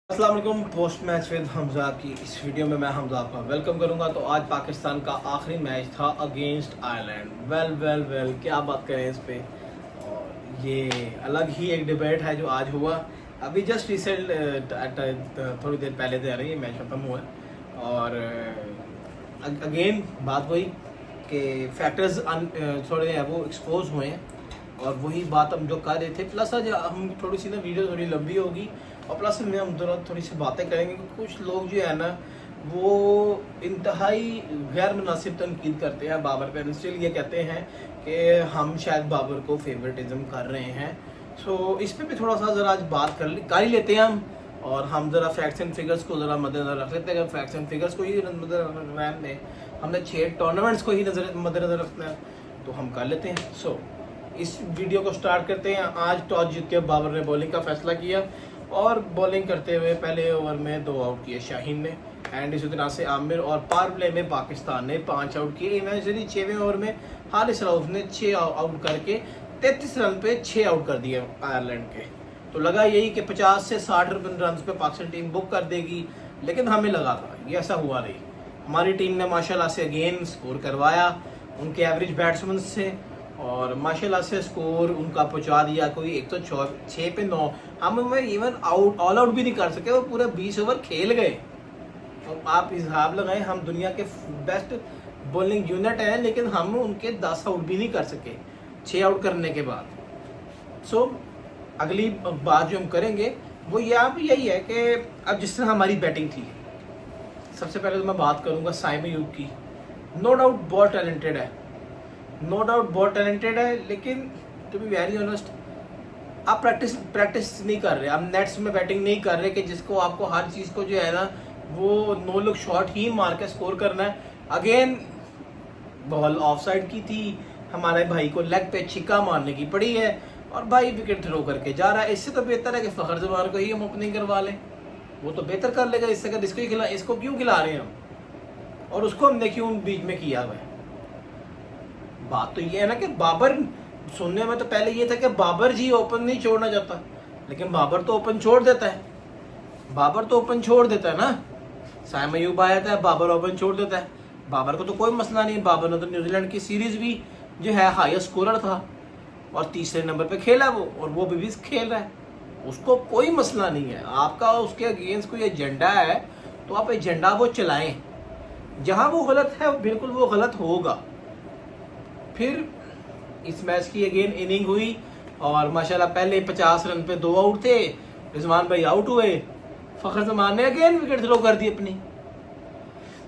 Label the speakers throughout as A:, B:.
A: अस्सलाम वालेकुम। Post match with Hamza की इस वीडियो में मैं हमजा आपका वेलकम करूंगा। तो आज पाकिस्तान का आखिरी मैच था अगेंस्ट आयरलैंड। वेल क्या बात करें इस पे। और ये अलग ही एक डिबेट है जो आज हुआ। अभी जस्ट रिसेंट थोड़ी देर पहले दे रही है मैच खत्म हुआ है। और अगेन बात वही कि फैक्टर्स थोड़े हैं वो एक्सपोज हुए हैं। और वही बात हम जो कर रहे थे, प्लस आज हम थोड़ी सी ना वीडियो थोड़ी लंबी होगी और प्लस में हम थोड़ी सी बातें करेंगे कि कुछ लोग जो है ना वो इंतहाई गैर मुनासिब तनकीद करते हैं बाबर पे। स्टिल ये कहते हैं कि हम शायद बाबर को फेवरेटिज्म कर रहे हैं। सो इस पे भी थोड़ा सा ज़रा आज बात कर ही लेते हैं हम। और हम ज़रा फैक्ट्स एंड फिगर्स को ज़रा मद्देनजर रख लेते हैं। अगर फैक्ट्स एंड फिगर्स को ही मद्देनजर में हमने 6 टूर्नामेंट्स को ही मद्देनजर रखना है तो हम कर लेते हैं। सो इस वीडियो को स्टार्ट करते हैं। आज टॉस जीत के बाबर ने बॉलिंग का फैसला किया और बॉलिंग करते हुए पहले ओवर में 2 आउट किए शाहीन ने एंड इसी तरह से आमिर। और पावर प्ले में पाकिस्तान ने 5 आउट किए। इमेजिनरी 6वें ओवर में हारिस रऊफ ने 6 आउट करके 33 रन पे 6 आउट कर दिए आयरलैंड के। तो लगा यही कि 50 से 60 रन पे पाकिस्तान टीम बुक कर देगी, लेकिन हमें लगा था ये ऐसा हुआ नहीं। हमारी टीम ने माशाल्लाह से अगेन स्कोर करवाया उनके एवरेज बैट्समैन से और माशाल्लाह से स्कोर उनका पहुंचा दिया। कोई 106 पे 9 हम इवन ऑल आउट भी नहीं कर सके। वो पूरे 20 ओवर खेल गए। तो आप हिसाब लगाएं, हम दुनिया के बेस्ट बॉलिंग यूनिट हैं, लेकिन हम उनके 10 आउट भी नहीं कर सके 6 आउट करने के बाद। सो अगली बात जो हम करेंगे वो यहाँ भी यही है कि अब जिस तरह हमारी बैटिंग थी, सबसे पहले तो मैं बात करूँगा साइम अयूब की। नो डाउट बहुत टैलेंटेड है, नो डाउट बहुत टैलेंटेड है, लेकिन टू बी वेरी ऑनेस्ट आप प्रैक्टिस नहीं कर रहे। आप नेट्स में बैटिंग नहीं कर रहे कि जिसको आपको हर चीज़ को जो है ना वो नो लुक शॉट ही मार के स्कोर करना है। अगेन बॉल ऑफ साइड की थी, हमारे भाई को लेग पे छिक्का मारने की पड़ी है और भाई विकेट थ्रो करके जा रहा है। इससे तो बेहतर है कि फ़खर जमान को ही हम ओपनिंग करवा लें, वो तो बेहतर कर लेगा इससे। अगर इसको क्यों खिला रहे हैं हम और उसको हमने क्यों बीच में किया हुआ है। बात तो ये है ना कि बाबर, सुनने में तो पहले ये था कि बाबर जी ओपन नहीं छोड़ना चाहता, लेकिन बाबर तो ओपन छोड़ देता है। बाबर तो ओपन छोड़ देता है ना। साइम अयूब आया था, बाबर ओपन छोड़ देता है। बाबर को तो कोई मसला नहीं। बाबर ने तो न्यूजीलैंड की सीरीज भी जो है हाईएस्ट स्कोरर था और तीसरे नंबर पे खेला वो, और वो भी खेल रहा है, उसको कोई मसला नहीं है। आपका उसके अगेंस्ट कोई एजेंडा है तो आप एजेंडा वो चलाएं। जहां वो गलत है बिल्कुल वो गलत होगा। फिर इस मैच की अगेन इनिंग हुई और माशाल्लाह पहले 50 रन पे 2 आउट थे, रिजवान भाई आउट हुए, फखर जमान ने अगेन विकेट थ्रो कर दी अपनी।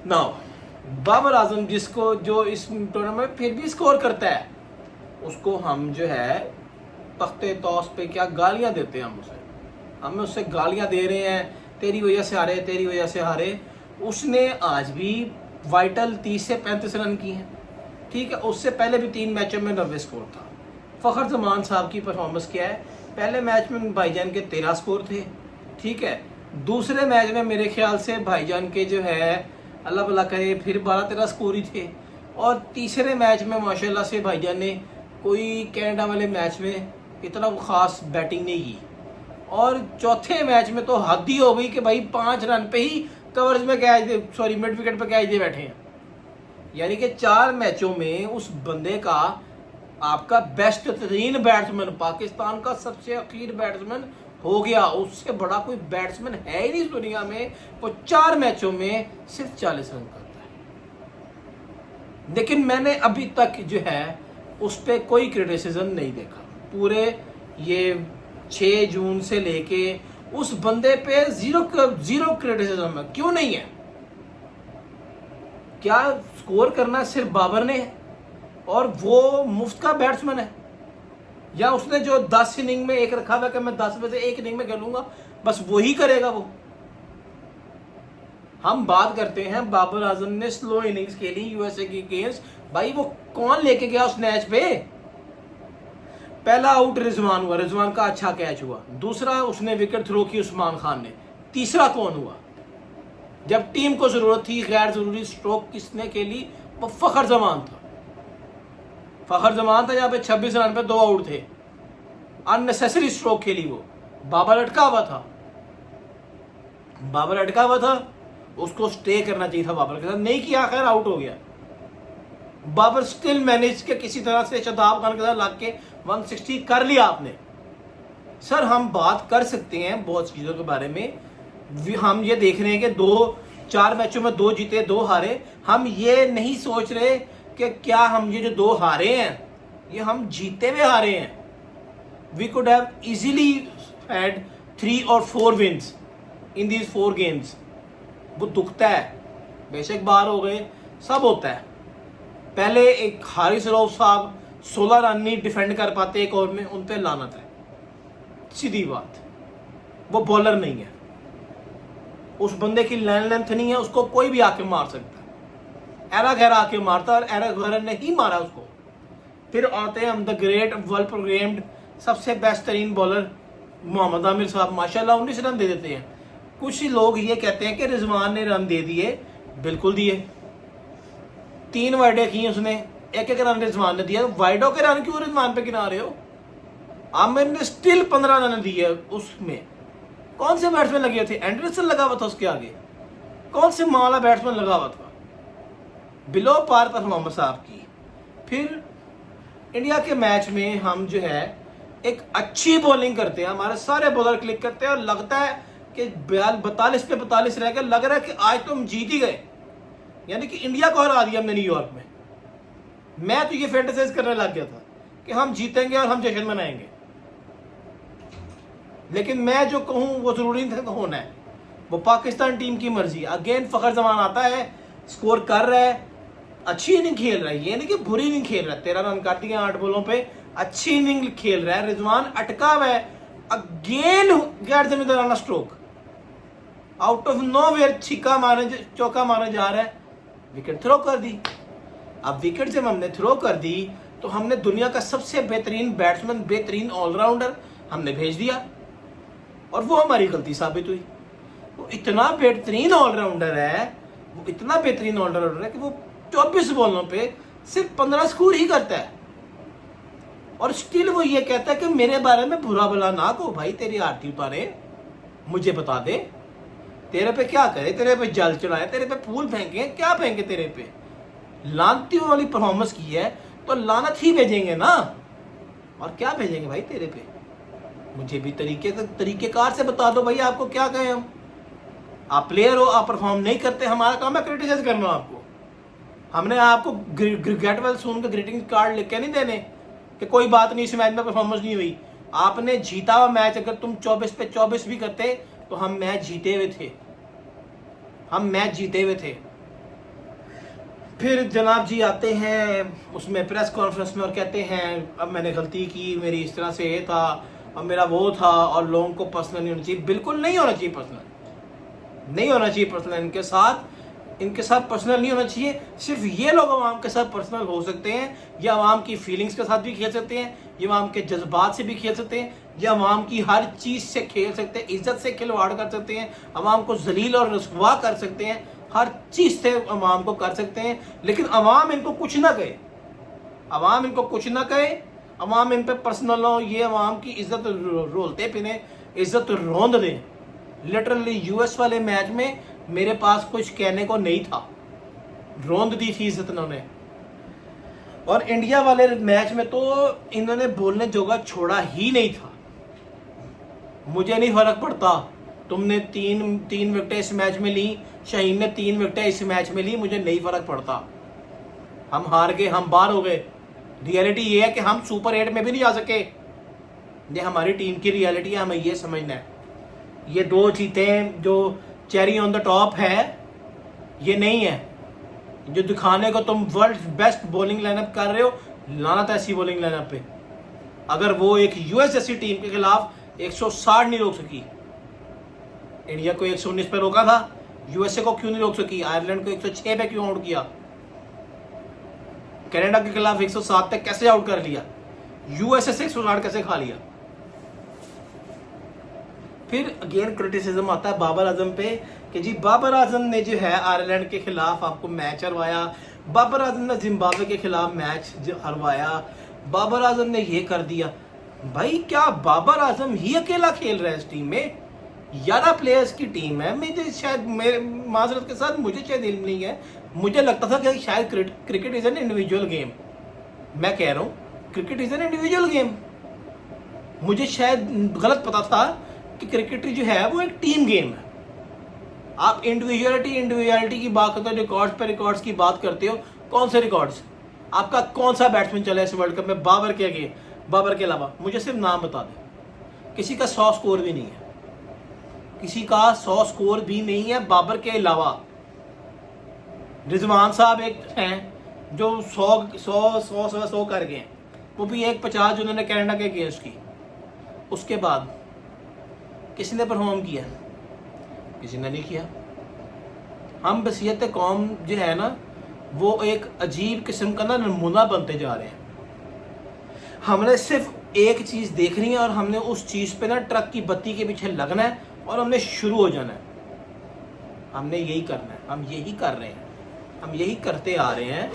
A: नाउ बाबर आजम जिसको जो इस टूर्नामेंट में फिर भी स्कोर करता है, उसको हम जो है तख्ते तौस पे क्या गालियां देते हैं। हम उससे गालियां दे रहे हैं, तेरी वजह से हारे, तेरी वजह से हारे। उसने आज भी वाइटल 30 से 35 रन की हैं, ठीक है। उससे पहले भी 3 मैचों में 90 स्कोर था। फ़खर जमान साहब की परफॉर्मेंस क्या है, पहले मैच में भाईजान के 13 स्कोर थे, ठीक है। दूसरे मैच में मेरे ख्याल से भाईजान के जो है अल्लाह भला करे फिर 12-13 स्कोर ही थे। और तीसरे मैच में माशाल्लाह से भाईजान ने कोई कनाडा वाले मैच में इतना ख़ास बैटिंग नहीं की। और चौथे मैच में तो हद ही हो गई कि भाई 5 रन पे ही कवर्स में कैच दे, सॉरी मिड विकेट पे कैच दे बैठे हैं। यानी कि 4 मैचों में उस बंदे का, आपका बेस्ट तरीन बैट्समैन, पाकिस्तान का सबसे अखीर बैट्समैन हो गया। उससे बड़ा कोई बैट्समैन है ही नहीं इस दुनिया में। वो 4 मैचों में सिर्फ 40 रन करता है। लेकिन मैंने अभी तक जो है उस पर कोई क्रिटिसिज्म नहीं देखा। पूरे ये 6 जून से लेके उस बंदे पे जीरो क्रिटिसिज्म है। क्यों नहीं है? क्या स्कोर करना सिर्फ बाबर ने है और वो मुफ्त का बैट्समैन है, या उसने जो 10 इनिंग में एक रखा हुआ कि मैं 10 में से एक इनिंग में खेलूंगा, बस वही करेगा वो। हम बात करते हैं बाबर आजम ने स्लो इनिंग्स खेली यूएसए की अगेंस्ट, भाई वो कौन लेके गया उस मैच पे। पहला आउट रिजवान हुआ, रिजवान का अच्छा कैच हुआ। दूसरा उसने विकेट थ्रो की उस्मान खान ने। तीसरा कौन हुआ? जब टीम को जरूरत थी गैर जरूरी स्ट्रोक किसने खेली? वो फखर जमान था। फखर जमान था जहां पे 26 रन पे 2 आउट थे, अननेसेसरी स्ट्रोक खेली वो, बाबर लटका हुआ था। बाबर अटका हुआ था, उसको स्टे करना चाहिए था बाबर के साथ, नहीं किया, आखिर आउट हो गया। बाबर स्टिल मैनेज के किसी तरह से शदाब खान के साथ लाग के 160 कर लिया आपने। सर हम बात कर सकते हैं बहुत चीज़ों के बारे में, हम ये देख रहे हैं कि 4 मैचों में 2 जीते 2 हारे। हम ये नहीं सोच रहे कि क्या हम ये जो 2 हारे हैं ये हम जीते हुए हारे हैं। We could have easily had 3 और 4 विंस इन दीज 4 गेम्स। वो दुखता है, बेशक बाहर हो गए, सब होता है। पहले एक हारिस रऊफ साहब 16 रन नहीं डिफेंड कर पाते एक ओवर में, उन पे लानत है, सीधी बात। वो बॉलर नहीं है, उस बंदे की लेंथ नहीं है, उसको कोई भी आके मार सकता है। एरा गहरा आके मारता और एरा गहरा ने ही मारा उसको। फिर आते हैं हम द ग्रेट वर्ल्ड प्रोग्राम्ड सबसे बेस्ट तरीन बॉलर मोहम्मद आमिर साहब, माशाल्लाह 19 रन दे देते हैं। कुछ लोग ये कहते हैं कि रिजवान ने रन दे दिए, बिल्कुल दिए। 3 वाइडे की उसने, एक रन रिजवान ने दिया। वाइडो के रन क्यों रिजवान पे गिना रहे हो? आमिर ने स्टिल 15 रन दिए। उसमें कौन से बैट्समैन लगे थे? एंडरसन लगा हुआ था उसके आगे, कौन से माला बैट्समैन लगा हुआ था? बिलो पार परफॉर्मेंस आपकी। फिर इंडिया के मैच में हम जो है एक अच्छी बॉलिंग करते हैं, हमारे सारे बॉलर क्लिक करते हैं और लगता है कि 42 पे 42 रह गए, लग रहा है कि आज तो हम जीत ही गए, यानी कि इंडिया को हरा दिया हमने न्यूयॉर्क में। मैं तो ये फैंटेसाइज करने लग गया था कि हम जीतेंगे और हम जश्न मनाएंगे। लेकिन मैं जो कहूं वो जरूरी नहीं होना है, वो पाकिस्तान टीम की मर्जी। अगेन फखर जमान आता है, स्कोर कर रहा है, अच्छी इनिंग खेल रहा है, ये नहीं कि बुरी इनिंग खेल रहा है। 13 रन काट दिए 8 बॉलों पे, अच्छी इनिंग खेल रहा है। रिजवान अटका हुआ है, अगेन गैर जिम्मेदाराना स्ट्रोक, आउट ऑफ नोवेयर छिक्का मारने, चौका मारने जा रहा है, विकेट थ्रो कर दी। अब विकेट जब हमने थ्रो कर दी तो हमने दुनिया का सबसे बेहतरीन बैट्समैन, बेहतरीन ऑलराउंडर हमने भेज दिया और वो हमारी गलती साबित हुई। वो इतना बेहतरीन ऑलराउंडर है, वो इतना बेहतरीन ऑलराउंडर है कि वो 24 बॉलों पे सिर्फ 15 स्कोर ही करता है और स्टिल वो ये कहता है कि मेरे बारे में बुरा भला ना कहो भाई, तेरी आरती उतारे, मुझे बता दे तेरे पे क्या करे, तेरे पे जल चढ़ाए, तेरे पे फूल फेंके, क्या फेंके तेरे पे। लानती वाली परफॉर्मेंस की है तो लानत ही भेजेंगे ना, और क्या भेजेंगे भाई तेरे पे। मुझे भी तरीकेकार से बता दो भाई, आपको क्या कहें हम। आप प्लेयर हो, आप परफॉर्म नहीं करते, हमारा काम है क्रिटिसाइज करना आपको। हमने आपको गेट वेल सून के ग्रीटिंग कार्ड लिख के नहीं देने कि कोई बात नहीं इस मैच में परफॉर्मेंस नहीं हुई। आपने जीता हुआ मैच अगर तुम 24 पे 24 भी करते तो हम मैच जीते हुए थे, हम मैच जीते हुए थे। फिर जनाब जी आते हैं उसमें प्रेस कॉन्फ्रेंस में और कहते हैं अब मैंने गलती की, मेरी इस तरह से ये था और मेरा वो था, और लोगों को पर्सनल नहीं होना चाहिए। बिल्कुल नहीं होना चाहिए पर्सनल, नहीं होना चाहिए पर्सनल। इनके साथ पर्सनल नहीं होना चाहिए। सिर्फ ये लोग अवाम के साथ पर्सनल हो सकते हैं, या अवाम की फीलिंग्स के साथ भी खेल सकते हैं, ये अवाम के जज्बात से भी खेल सकते हैं, या अवाम की हर चीज़ से खेल सकते हैं, इज्जत से खिलवाड़ कर सकते हैं, अवाम को जलील और रसवा कर सकते हैं, हर चीज़ से अवाम को कर सकते हैं। लेकिन अवाम इनको कुछ ना कहे, अवाम इनको कुछ ना कहे, अवाम इन पर पर्सनल हो, ये अवाम की इज्जत रोलते पिने, इज्जत रोंद दें। लिटरली यूएस वाले मैच में मेरे पास कुछ कहने को नहीं था, रोंद दी थी इज्जत इन्होंने। और इंडिया वाले मैच में तो इन्होंने बोलने जोगा छोड़ा ही नहीं था। मुझे नहीं फर्क पड़ता, तुमने तीन विकेटें इस मैच में ली, शाहीन ने 3 विकेटें इस मैच में ली, मुझे नहीं फर्क पड़ता। हम हार गए, हम बाहर हो गए। रियलिटी ये है कि हम सुपर 8 में भी नहीं जा सके, ये हमारी टीम की रियलिटी है, हमें ये समझना है। ये 2 जीतें जो चेरी ऑन द टॉप है, ये नहीं है जो दिखाने को तुम वर्ल्ड बेस्ट बॉलिंग लाइनअप कर रहे हो। लानत ऐसी बॉलिंग लाइनअप पे। अगर वो एक यूएस जैसी टीम के खिलाफ 160 नहीं रोक सकी, इंडिया को 119 पे रोका था, यूएसए को क्यों नहीं रोक सकी? आयरलैंड को 106 पे क्यों आउट किया? कनाडा के खिलाफ 107 तक कैसे आउट कर लिया? यूएसए से 160 कैसे खा लिया? फिर अगेन क्रिटिसिज्म आता है बाबर आजम पे कि जी बाबर आजम ने जो है आयरलैंड के खिलाफ आपको मैच हरवाया, बाबर आजम ने जिम्बाब्वे के खिलाफ मैच हरवाया, बाबर आजम ने ये कर दिया। भाई क्या बाबर आजम ही अकेला खेल रहा है इस टीम में? 11 प्लेयर्स की टीम है। मुझे शायद, मेरे माजरत के साथ, मुझे शायद इल्म नहीं है, मुझे लगता था कि शायद cricket is an individual game. मैं कह रहा हूँ cricket is an individual game. मुझे शायद गलत पता था कि क्रिकेट जो है वो एक टीम गेम है। आप इंडिविजुअलिटी की बात करते हो, रिकॉर्ड्स पे रिकॉर्ड्स की बात करते हो। कौन से रिकॉर्ड्स? आपका कौन सा बैट्समैन चला इस वर्ल्ड कप में बाबर के अलावा? मुझे सिर्फ नाम बता दें। किसी का 100 स्कोर भी नहीं है, किसी का 100 स्कोर भी नहीं है बाबर के अलावा। रिजवान साहब एक हैं जो 100 कर गए हैं, वो भी एक 50 जिन्होंने कनाडा के अगेंस्ट की। उसके बाद किसी ने परफॉर्म किया? किसी ने नहीं किया। हम बसीयत कौम जो है ना, वो एक अजीब किस्म का ना नमूना बनते जा रहे हैं। हमने सिर्फ एक चीज़ देखनी है और हमने उस चीज़ पे ना ट्रक की बत्ती के पीछे लगना है और हमने शुरू हो जाना है। हमने यही करना है, हम यही कर रहे हैं, हम यही करते आ रहे हैं।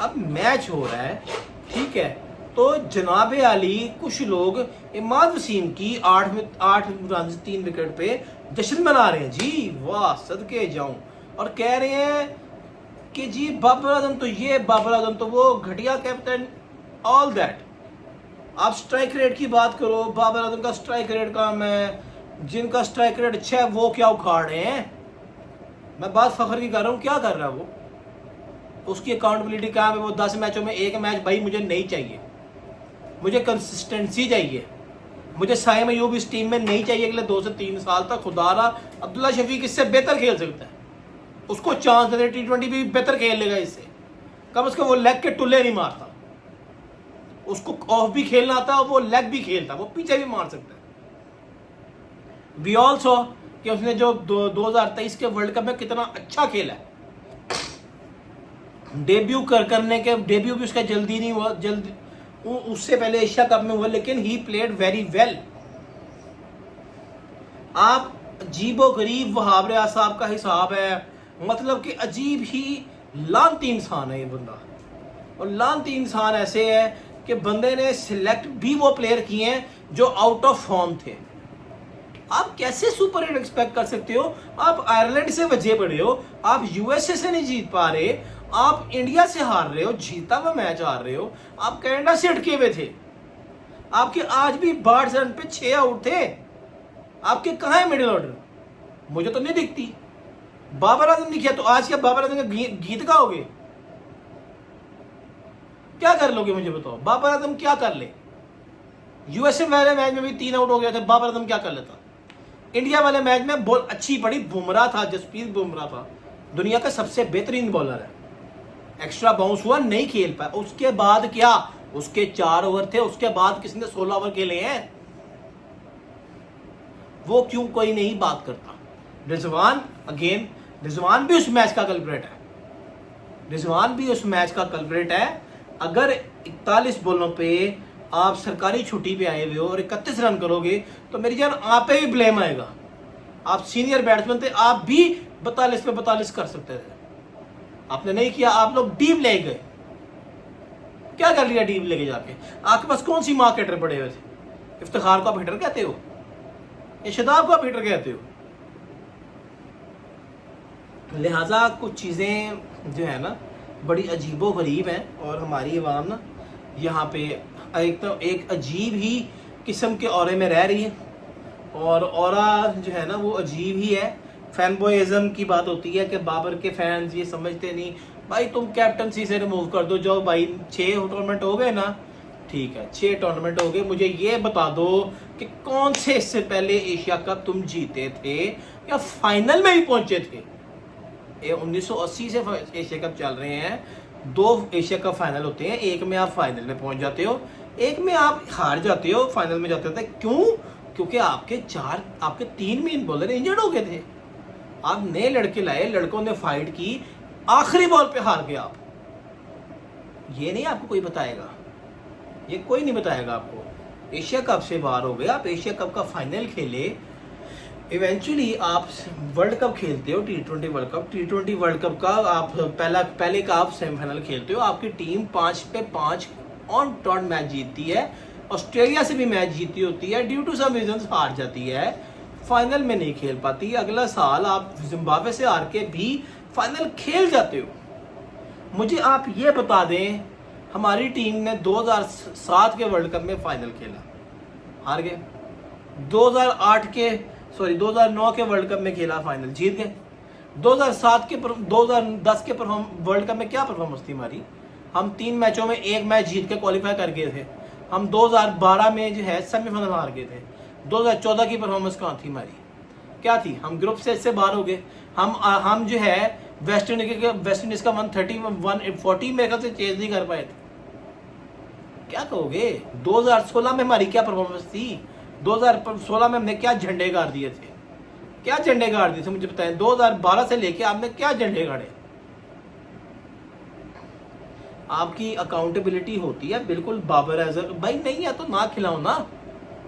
A: अब मैच हो रहा है, ठीक है, तो जनाब आली कुछ लोग इमाद वसीम की 8 रन 3 विकेट पे जश्न मना रहे हैं। जी वाह, सदके जाऊं, और कह रहे हैं कि जी बाबर आजम तो ये, बाबर आजम तो वो, घटिया कैप्टन, ऑल दैट। आप स्ट्राइक रेट की बात करो, बाबर आजम का स्ट्राइक रेट कम है, जिनका स्ट्राइक रेट अच्छा है वो क्या उखाड़ रहे हैं। मैं बात फखर की कर रहा हूँ, क्या कर रहा है वो? उसकी अकाउंटेबिलिटी कहाँ है? वो 10 मैचों में 1 मैच, भाई मुझे नहीं चाहिए, मुझे कंसिस्टेंसी चाहिए। मुझे साइम अयूब इस टीम में नहीं चाहिए अगले 2 से 3 साल तक। खुदारा अब्दुल्ला शफीक इससे बेहतर खेल सकता है, उसको चांस दे, T20 भी बेहतर खेल लेगा इससे। कम से कम वो लेग के टुल्ले नहीं मारता, उसको ऑफ भी खेलना आता है और वो लेग भी खेलता है, वो पीछे भी मार सकता है। वी ऑल सॉ कि उसने जो 2023 के वर्ल्ड कप में कितना अच्छा खेला है। डेब्यू भी उसका जल्दी नहीं हुआ, उससे पहले एशिया कप में हुआ, लेकिन ही प्लेड वेरी वेल। आप अजीबो गरीब वहाब रियाज साहब का हिसाब है, मतलब कि अजीब ही लानती इंसान है ये बंदा। और लानती इंसान ऐसे है कि बंदे ने सिलेक्ट भी वो प्लेयर किए हैं जो आउट ऑफ फॉर्म थे। आप कैसे सुपर हिट एक्सपेक्ट कर सकते हो? आप आयरलैंड से वजह पड़े हो, आप यूएसए से नहीं जीत पा रहे, आप इंडिया से हार रहे हो, जीता हुआ मैच हार रहे हो, आप कनाडा से अटके हुए थे, आपके आज भी 62 रन पे 6 आउट थे। आपके कहाँ है मिडिल ऑर्डर? मुझे तो नहीं दिखती। बाबर आजम नहीं किया तो आज क्या बाबर आजम का गीत गाओगे? क्या कर लोगे मुझे बताओ? बाबर आजम क्या कर ले? यूएसए वाले मैच में भी 3 आउट हो गया था, बाबर आजम क्या कर लेता? इंडिया वाले मैच में बॉल अच्छी पड़ी, बुमराह था, जसप्रीत बुमराह था, दुनिया का सबसे बेहतरीन बॉलर है, एक्स्ट्रा बाउंस हुआ, नहीं खेल पाया। उसके बाद क्या? उसके 4 ओवर थे, उसके बाद किसी ने 16 ओवर खेले हैं। वो क्यों कोई नहीं बात करता? रिजवान अगेन, रिजवान भी उस मैच का कल्प्रेट है, रिजवान भी उस मैच का कल्प्रेट है। अगर 41 बॉलों पे आप सरकारी छुट्टी पे आए हुए हो और 31 रन करोगे तो मेरी जान आप पे भी ब्लेम आएगा। आप सीनियर बैट्समैन थे, आप भी 42 पे 42 कर सकते थे, आपने नहीं किया। आप लोग डीप ले गए। क्या कर लिया डीप लेके जाके? आपके पास कौन सी मार्केटर पड़े हुए थे? इफ्तिखार को आप हिटर कहते हो, ये शदाब को आप हिटर कहते हो। लिहाजा कुछ चीज़ें जो है ना बड़ी अजीबो गरीब हैं और हमारी अवाम ना यहाँ पे एक अजीब ही किस्म के औरे में रह रही है। और औरा जो है ना वो अजीब ही है। फैन बॉयज़म की बात होती है कि बाबर के फैंस ये समझते नहीं, भाई तुम कैप्टनसी से रिमूव कर दो, जो भाई 6 टूर्नामेंट हो गए ना, ठीक है 6 टूर्नामेंट हो गए, मुझे ये बता दो कि कौन से इससे पहले एशिया कप तुम जीते थे या फाइनल में ही पहुंचे थे। 1980 से एशिया कप चल रहे हैं, 2 एशिया कप फाइनल होते हैं, एक में आप फाइनल में पहुंच जाते हो, एक में आप हार जाते हो, फाइनल में जाते थे। क्यों? क्योंकि आपके 3 मेन बॉलर इंजर्ड हो गए थे। आप नए लड़के लाए, लड़कों ने फाइट की, आखिरी बॉल पे हार गए आप। ये नहीं आपको कोई बताएगा, ये कोई नहीं बताएगा आपको। एशिया कप से बाहर हो गए आप, एशिया कप का फाइनल खेले, इवेंचुअली आप वर्ल्ड कप खेलते हो, T20 world cup. T20 world cup का आप पहले का आप सेमीफाइनल खेलते हो, आपकी टीम 5 पे 5 ऑन टॉट मैच जीतती है, ऑस्ट्रेलिया से भी मैच जीती होती है, ड्यू टू सम रीजंस हार जाती है, फाइनल में नहीं खेल पाती। अगला साल आप जिम्बाब्वे से हार के भी फाइनल खेल जाते हो। मुझे आप ये बता दें, हमारी टीम ने 2007 के वर्ल्ड कप में फाइनल खेला, हार गए। 2009 के वर्ल्ड कप में खेला, फाइनल जीत गए। 2010 के वर्ल्ड कप में क्या परफॉर्मेंस थी हमारी? हम 3 मैचों में 1 मैच जीत के क्वालिफाई कर गए थे। हम 2012 में जो है सेमीफाइनल हार गए थे। 2014 की परफॉर्मेंस कहाँ थी हमारी? क्या थी? हम ग्रुप स्टेज से बाहर हो गए। हम जो है वेस्ट इंडीज का 140 मेरे ख्याल से चेज नहीं कर पाए थे। क्या कहोगे? 2016 में हमारी क्या परफॉर्मेंस थी? 2016 में हमने क्या झंडे गाड़ दिए थे? क्या झंडे गाड़ दिए थे मुझे बताएं। 2012 से लेके आपने क्या झंडे गाड़े? आपकी अकाउंटेबिलिटी होती है बिल्कुल बाबर आजम भाई, नहीं है तो ना खिलाओ ना,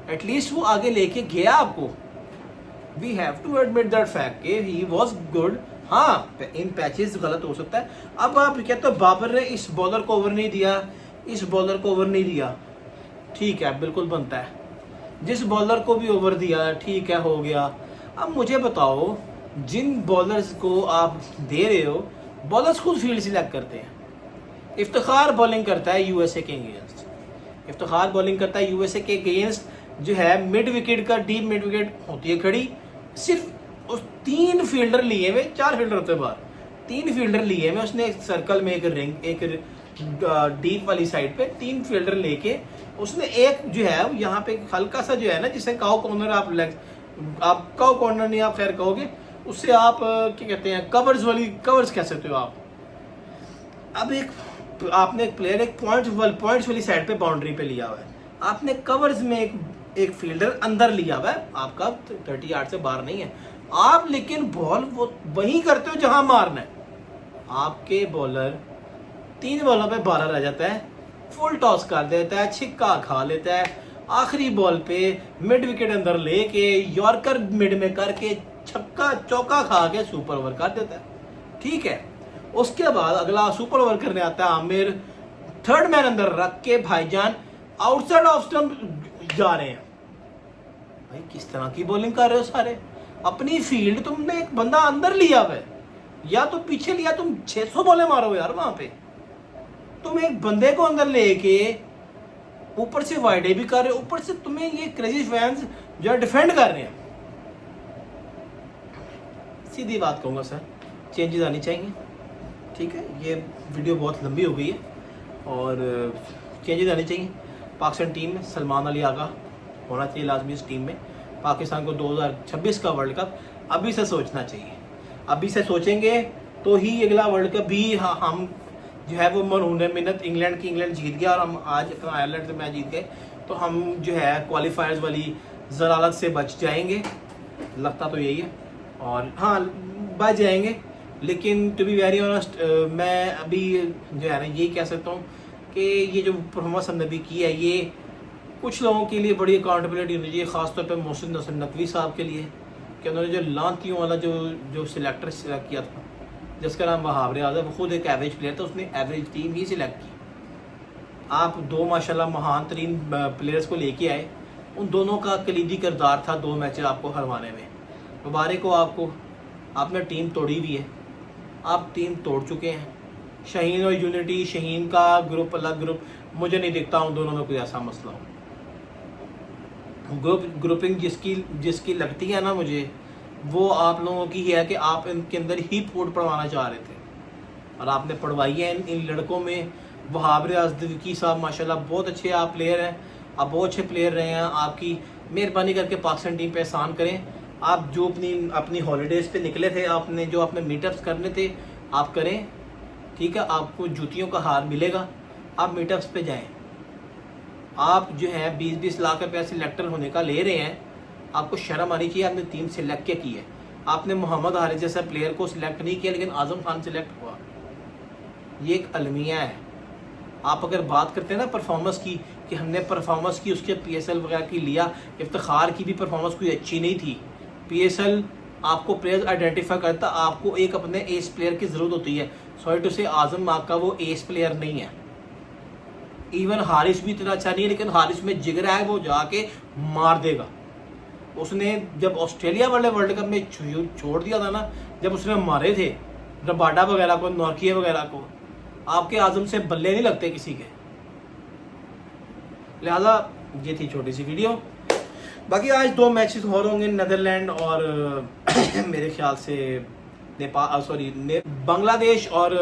A: एटलीस्ट वो आगे लेके गया आपको। We have to admit that fact कि ही वाज गुड। हाँ, इन पैचेस गलत हो सकता है। अब आप कहते हो बाबर ने इस बॉलर को ओवर नहीं दिया, इस बॉलर को ओवर नहीं दिया, ठीक है, बिल्कुल बनता है। जिस बॉलर को भी ओवर दिया, ठीक है, हो गया। अब मुझे बताओ, जिन बॉलर्स को आप दे रहे हो, बॉलर्स खुद फील्ड सिलेक्ट करते हैं। इफ्तिखार बॉलिंग करता है यूएसए के अगेंस्ट, इफ्तिखार बॉलिंग करता है यूएसए के अगेंस्ट, जो है मिड विकेट का, डीप मिड विकेट होती है खड़ी, सिर्फ उस 3 फील्डर लिए हुए, 4 फील्डर होते बाहर, 3 फील्डर लिए हुए उसने एक सर्कल में, एक रिंग, एक डीप वाली साइड पे 3 फील्डर लेके उसने एक जो है यहाँ पे हल्का सा जो है ना, जिसे काउ कॉर्नर आप काउ कॉर्नर नहीं आप खैर कहोगे, उससे आप क्या कहते हैं, कवर्स कह सकते हो आप। अब आपने एक प्लेयर एक पॉइंट्स वाली साइड पे बाउंड्री पे लिया हुआ है, आपने कवर्स में एक फील्डर अंदर लिया हुआ है, आपका 30 यार्ड से बाहर नहीं है आप, लेकिन बॉल वो वहीं करते हो जहां मारना है। आपके बॉलर 3 बॉलों पे 12 रह जाता है, फुल टॉस कर देता है, छिक्का खा लेता है, आखिरी बॉल पे मिड विकेट अंदर लेके यॉर्कर मिड में करके छक्का चौका खा के सुपर ओवर कर देता है, ठीक है। उसके बाद अगला सुपर ओवर करने आता है आमिर, 3rd मैन अंदर रख के भाईजान आउटसाइड ऑफ स्टंप जा रहे हैं। भाई किस तरह की बॉलिंग कर रहे हो सारे? अपनी फील्ड तुमने एक बंदा अंदर लिया हुआ है, या तो पीछे लिया, तुम 600 बॉलें मारो यार वहां पे। तुम एक बंदे को अंदर लेके ऊपर से वाइडे भी कर रहे हो, ऊपर से तुम्हें ये क्रेजी फैंस जो है डिफेंड कर रहे हैं। सीधी बात कहूंगा सर, चेंजेस आनी चाहिए, ठीक है। ये वीडियो बहुत लंबी हो गई है और चेंजेस आनी चाहिए। पाकिस्तान टीम में सलमान अली आगा होना चाहिए लाजमी इस टीम में। पाकिस्तान को 2026 का वर्ल्ड कप अभी से सोचना चाहिए, अभी से सोचेंगे तो ही अगला वर्ल्ड कप भी हम जो है वो मरहून मिन्नत इंग्लैंड जीत गया और हम आज आयरलैंड से मैच जीत गए, तो हम जो है क्वालिफायर्स वाली जलालत से बच जाएंगे, लगता तो यही है। और हाँ, बच जाएंगे, लेकिन टू बी वेरी ऑनेस्ट मैं अभी जो है ना यही कह सकता हूँ कि ये जो परफॉर्मेंस हमने भी की है, ये कुछ लोगों के लिए बड़ी अकाउंटेबिलिटी होनी चाहिए, खासतौर पर मोहसिन नसर नकवी साहब के लिए, कि उन्होंने जो लांतियों वाला जो सिलेक्टर सिलेक्ट किया था, जिसका नाम वहाब रियाज है, वो खुद एक एवरेज प्लेयर था, उसने एवरेज टीम ही सिलेक्ट की। आप 2 माशाल्लाह महान तरीन प्लेयर्स को लेके आए, उन दोनों का कलीदी किरदार था 2 मैच आपको हरवाने में। मुबारक हो आपको, आपने टीम तोड़ी भी है, आप टीम तोड़ चुके हैं। शहीन और यूनिटी, शहीन का ग्रुप अलग ग्रुप, मुझे नहीं दिखता उन दोनों में कोई ऐसा मसला हो। ग्रुपिंग जिसकी लगती है ना मुझे, वो आप लोगों की है कि आप इनके अंदर ही फूट पड़वाना चाह रहे थे और आपने पढ़वाई है इन लड़कों में। वहाब रियाज की साहब माशाल्लाह बहुत अच्छे आप प्लेयर हैं, आप बहुत अच्छे प्लेयर रहे हैं। आपकी मेहरबानी करके पाकिस्तान टीम पे एहसान करें। आप जो अपनी हॉलीडेज़ पे निकले थे, आपने जो अपने मीटअप्स करने थे आप करें, ठीक है। आपको जूतियों का हार मिलेगा, आप मीटअप्स पे जाएं। आप जो है 20-20 लाख रुपया सिलेक्टर होने का ले रहे हैं, आपको शर्म आनी चाहिए। आपने टीम सिलेक्ट क्या की है? आपने मोहम्मद हारिस जैसा प्लेयर को सिलेक्ट नहीं किया, लेकिन आजम खान सिलेक्ट हुआ। ये एक अलमिया है। आप अगर बात करते हैं ना परफॉर्मेंस की, कि हमने परफॉर्मेंस की उसके PSL वगैरह की लिया, इफ्तिखार की भी परफॉर्मेंस कोई अच्छी नहीं थी। PSL आपको प्लेयर आइडेंटिफाई करता, आपको एक अपने एस प्लेयर की ज़रूरत होती है। सॉरी टू से आजम आपका वो एस प्लेयर नहीं है। इवन हारिस भी इतना अच्छा नहीं है, लेकिन हारिस में जिगर है, वो जाके मार देगा। उसने जब ऑस्ट्रेलिया वाले वर्ल्ड कप में छोड़ दिया था ना, जब उसने मारे थे रबाडा वगैरह को, नॉर्किया वगैरह को, आपके आजम से बल्ले नहीं लगते किसी के। लिहाजा ये थी छोटी सी वीडियो। बाकी आज 2 मैचेस और होंगे, नेदरलैंड और मेरे ख्याल से नेपाल, सॉरी बांग्लादेश और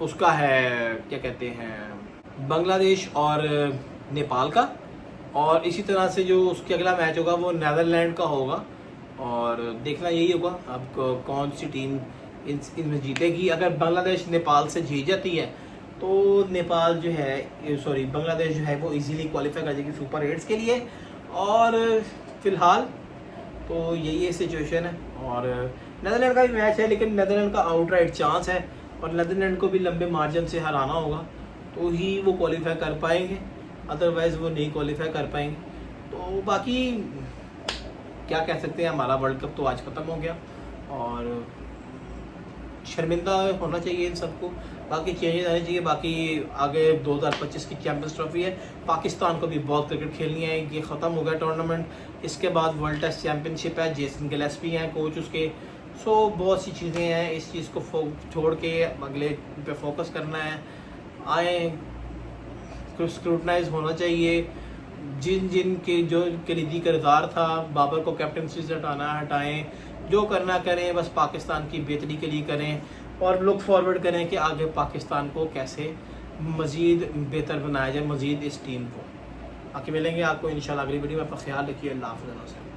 A: उसका है क्या कहते हैं, बांग्लादेश और नेपाल का। और इसी तरह से जो उसके अगला मैच होगा वो नेदरलैंड का होगा। और देखना यही होगा अब कौन सी टीम इनमें जीतेगी। अगर बांग्लादेश नेपाल से जीत जाती है तो नेपाल जो है, सॉरी बांग्लादेश जो है वो इजीली क्वालिफाई कर जाएगी सुपर 8 के लिए। और फिलहाल तो यही सिचुएशन है। और नेदरलैंड का भी मैच है, लेकिन नेदरलैंड का आउटराइट चांस है और नेदरलैंड को भी लंबे मार्जिन से हराना होगा तो ही वो क्वालिफाई कर पाएंगे, अदरवाइज वो नहीं क्वालिफाई कर पाएंगे। तो बाकी क्या कह सकते हैं, हमारा वर्ल्ड कप तो आज ख़त्म हो गया और शर्मिंदा होना चाहिए इन सबको। बाकी चेंजेस आने चाहिए। बाकी आगे 2025 की चैंपियंस ट्रॉफी है, पाकिस्तान को भी बहुत क्रिकेट खेलनी है। ये ख़त्म हो गया टूर्नामेंट। इसके बाद वर्ल्ड टेस्ट चैंपियनशिप है, जेसन गिलेस्पी हैं कोच उसके। सो बहुत सी चीज़ें हैं, इस चीज़ को छोड़ के अगले पे फोकस करना है। आए स्क्रूटनाइज होना चाहिए। जिन जिन के जो कलीदी किरदार था, बाबर को कैप्टनसी से हटाएं, जो करना करें, बस पाकिस्तान की बेहतरी के लिए करें और लुक फॉरवर्ड करें कि आगे पाकिस्तान को कैसे मज़ीद बेहतर बनाया जाए, मज़ीद इस टीम को। बाकी मिलेंगे आपको इंशाल्लाह अगली वीडियो में। अपना ख्याल रखिए। अल्लाह हाफ़िज़।